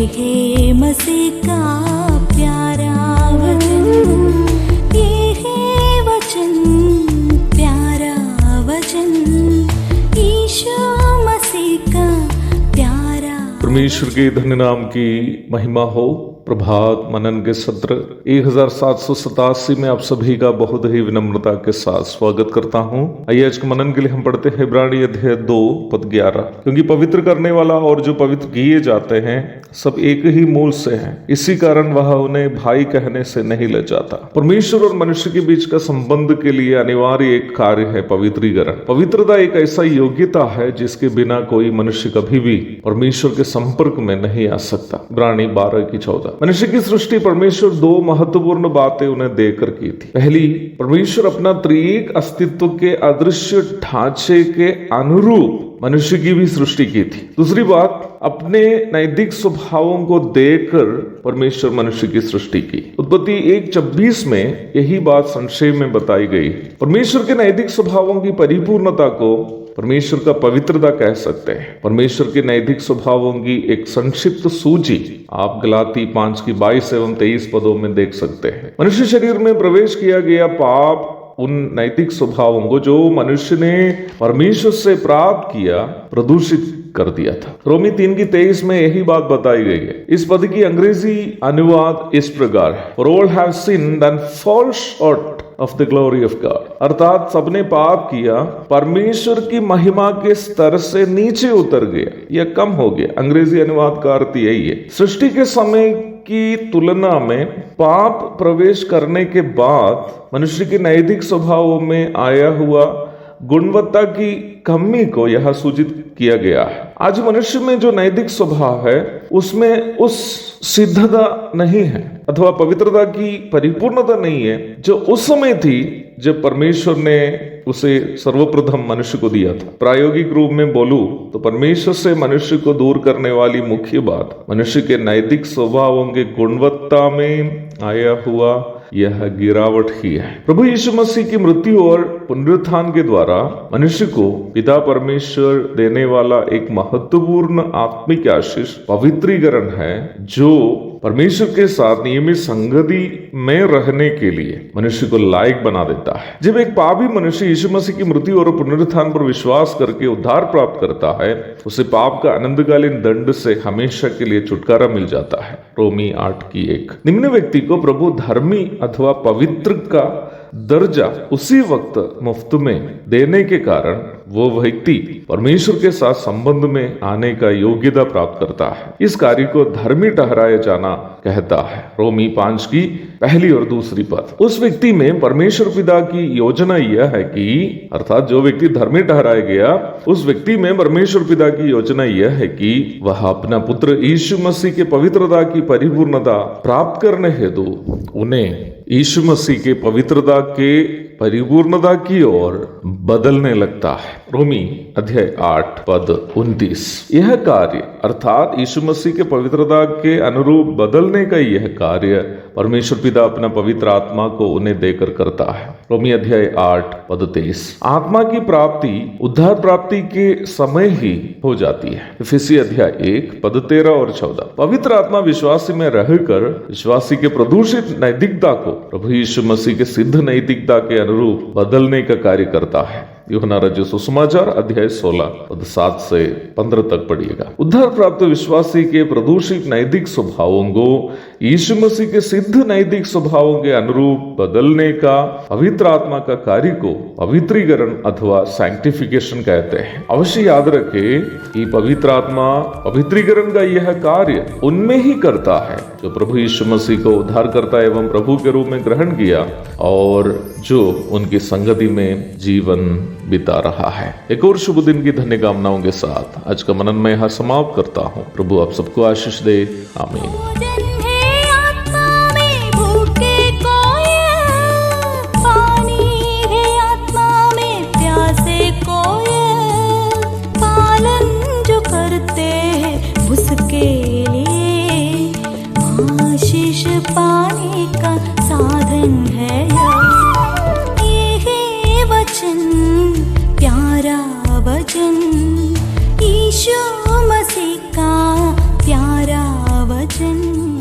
है मसीह का प्यारा वचन, ये है वचन, प्यारा वचन, यीशु मसीह का प्यारा। परमेश्वर के धन्य नाम की महिमा हो। प्रभात मनन के सत्र 1787 में आप सभी का बहुत ही विनम्रता के साथ स्वागत करता हूं। आइए आज के मनन के लिए हम पढ़ते हैं इब्रानी अध्याय 2 पद 11। क्योंकि पवित्र करने वाला और जो पवित्र किए जाते हैं सब एक ही मूल से हैं, इसी कारण वह उन्हें भाई कहने से नहीं लजाता। परमेश्वर और मनुष्य के बीच का संबंध के लिए अनिवार्य एक कार्य है पवित्रीकरण। पवित्रता एक ऐसा योग्यता है जिसके बिना कोई मनुष्य कभी भी परमेश्वर के संपर्क में नहीं आ सकता। इब्रानी 12:14। मनुष्य की सृष्टि परमेश्वर 2 महत्वपूर्ण बातें उन्हें देकर की थी। पहली, परमेश्वर अपना त्रिएक अस्तित्व के अदृश्य ढांचे के अनुरूप मनुष्य की भी सृष्टि की थी। दूसरी बात, अपने नैतिक स्वभावों को देकर परमेश्वर मनुष्य की सृष्टि की। उत्पत्ति 1:26 में यही बात संक्षेप में बताई गई। परमेश्वर के नैतिक स्वभावों की परिपूर्णता को परमेश्वर का पवित्रता कह सकते हैं। परमेश्वर के नैतिक स्वभावों की एक संक्षिप्त सूची आप गलाती 5:22 एवं 23 पदों में देख सकते हैं। मनुष्य शरीर में प्रवेश किया गया पाप उन नैतिक स्वभावों को जो मनुष्य ने परमेश्वर से प्राप्त किया प्रदूषित कर दिया था। रोमी 3:23 में यही बात बताई गई है। इस पद की अंग्रेजी अनुवाद इस प्रकार है, For all have sinned and fall short of the glory of God। अर्थात सबने पाप किया, परमेश्वर की महिमा के स्तर से नीचे उतर गया या कम हो गया। अंग्रेजी अनुवाद का अर्थ यही है। सृष्टि के समय की तुलना में पाप प्रवेश करने के बाद मनुष्य के नैतिक स्वभावों में आया हुआ गुणवत्ता की कमी को यह सूचित किया गया है। आज मनुष्य में जो नैतिक स्वभाव है उसमें उस सिद्धता नहीं है अथवा पवित्रता की परिपूर्णता नहीं है जो उस समय थी जब परमेश्वर ने उसे सर्वप्रथम मनुष्य को दिया था। प्रायोगिक रूप में बोलूं तो परमेश्वर से मनुष्य को दूर करने वाली मुख्य बात मनुष्य के नैतिक स्वभावों के गुणवत्ता में आया हुआ यह गिरावट ही है। प्रभु यीशु मसीह की मृत्यु और पुनरुत्थान के द्वारा मनुष्य को पिता परमेश्वर देने वाला एक महत्वपूर्ण आत्मिक आशीष पवित्रीकरण है जो परमेश्वर के साथ नियमित संगति में रहने के लिए मनुष्य को लायक बना देता है। जब एक पापी मनुष्य यीशु मसीह की मृत्यु और पुनरुत्थान पर विश्वास करके उद्धार प्राप्त करता है, उसे पाप का अनंतकालीन दंड से हमेशा के लिए छुटकारा मिल जाता है। रोमी 8:1। निम्न व्यक्ति को प्रभु धर्मी अथवा पवित्र का दर्जा उसी वक्त मुफ्त में देने के कारण वो व्यक्ति परमेश्वर के साथ संबंध में आने का योग्यता प्राप्त करता है। इस कार्य को धर्मी ठहराया जाना कहता है। रोमी 5 की पहली और दूसरी पद। उस व्यक्ति में परमेश्वर पिता की योजना यह है कि अर्थात जो व्यक्ति धर्मी ठहराया गया उस व्यक्ति में परमेश्वर पिता की योजना यह है कि वह अपना पुत्र यीशु मसीह के पवित्रता की परिपूर्णता प्राप्त करने हेतु उन्हें यीशु मसीह के पवित्रता के परिपूर्णता की ओर बदलने लगता है। रोमी अध्याय 8 पद 29। यह कार्य अर्थात यीशु मसीह के पवित्रता के अनुरूप बदलने का यह कार्य परमेश्वर पिता अपना पवित्र आत्मा को उन्हें देकर करता है। रोमी अध्याय 8 पद 23। आत्मा की प्राप्ति उद्धार प्राप्ति के समय ही हो जाती है। इफिसी अध्याय 1 पद 13 और 14। पवित्र आत्मा विश्वासी में रहकर विश्वासी के प्रदूषित नैतिकता को प्रभु यीशु मसीह के सिद्ध नैतिकता के अनुरूप बदलने का कार्य करता है। यूहन्ना रचित सुसमाचार अध्याय 16 पद 7 से 15 तक पढ़िएगा। उद्धार प्राप्त विश्वासी के प्रदूषित नैतिक स्वभावों को यीशु मसीह के सिद्ध नैतिक स्वभावों के अनुरूप बदलने का पवित्र आत्मा का कार्य को पवित्रीकरण अथवा सैंक्टिफिकेशन कहते हैं। अवश्य याद रखें कि पवित्र आत्मा पवित्रीकरण का यह कार्य उनमें ही करता है जो प्रभु यीशु मसीह को उद्धारकर्ता एवं प्रभु के रूप में ग्रहण किया और जो उनकी संगति में जीवन बिता रहा है। एक और शुभ दिन की धन्य कामनाओं के साथ आज का मनन मैं यहाँ समाप्त करता हूँ। प्रभु आप सबको आशीष दे। आमीन। पाने का साधन है ये है वचन, प्यारा वचन, यीशु मसीह का प्यारा वचन। वचन